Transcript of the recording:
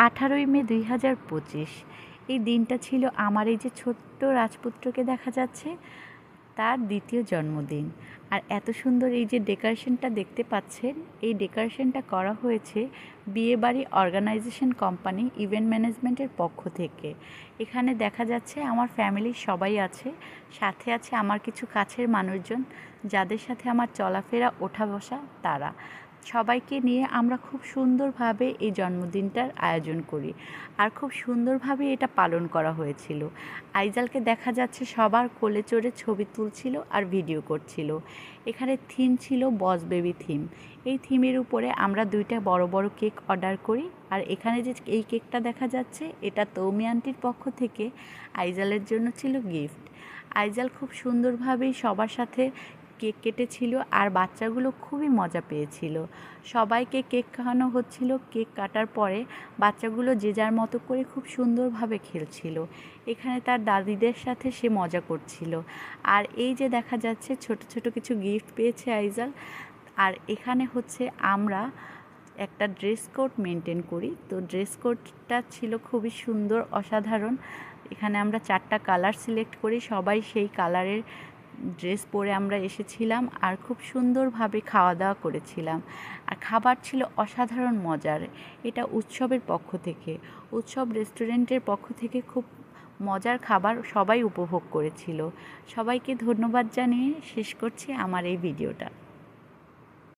18ই মে 2025। এই দিনটা ছিল আমার এই যে ছোট্ট রাজপুত্রকে দেখা যাচ্ছে তার দ্বিতীয় জন্মদিন। আর এত সুন্দর এই যে ডেকোরেশনটা দেখতে পাচ্ছেন, এই ডেকোরেশনটা করা হয়েছে বিয়েবাড়ি অর্গানাইজেশন কোম্পানি ইভেন্ট ম্যানেজমেন্টের পক্ষ থেকে। এখানে দেখা যাচ্ছে আমার ফ্যামিলির সবাই আছে, সাথে আছে আমার কিছু কাছের মানুষজন যাদের সাথে আমার চলাফেরা ওঠা বসা তারা। সবাইকে নিয়ে আমরা খুব সুন্দরভাবে এই জন্মদিনটার আয়োজন করি আর খুব সুন্দরভাবে এটা পালন করা হয়েছিল। আইজালকে দেখা যাচ্ছে সবার কোলে চড়ে ছবি তুলছিল আর ভিডিও করছিল। এখানে থিম ছিল বস বেবি থিম। এই থিমের উপরে আমরা 2টা বড় বড় কেক অর্ডার করি। আর এখানে যে এই কেকটা দেখা যাচ্ছে এটা তৌমি আন্টির পক্ষ থেকে আইজালের জন্য ছিল গিফট। আইজাল খুব সুন্দরভাবেই সবার সাথে কেক কেটেছিল আর বাচ্চাগুলো খুবই মজা পেয়েছিল। সবাইকে কেক খাওয়ানো হচ্ছিল। কেক কাটার পরে বাচ্চাগুলো যে যার মতো করে খুব সুন্দরভাবে খেলছিল। এখানে তার দাদিদের সাথে সে মজা করছিল। আর এই যে দেখা যাচ্ছে ছোট ছোট কিছু গিফট পেয়েছে আইজাল। আর এখানে হচ্ছে আমরা একটা ড্রেস কোড মেনটেন করি, তো ড্রেস কোডটা ছিল খুবই সুন্দর, অসাধারণ। এখানে আমরা 4টা কালার সিলেক্ট করি, সবাই সেই কালারের ড্রেস পরে আমরা এসেছিলাম আর খুব সুন্দরভাবে খাওয়া দাওয়া করেছিলাম। আর খাবার ছিল অসাধারণ মজার। এটা উৎসবের পক্ষ থেকে, উৎসব রেস্টুরেন্টের পক্ষ থেকে খুব মজার খাবার সবাই উপভোগ করেছিল। সবাইকে ধন্যবাদ জানিয়ে শেষ করছি আমার এই ভিডিওটা।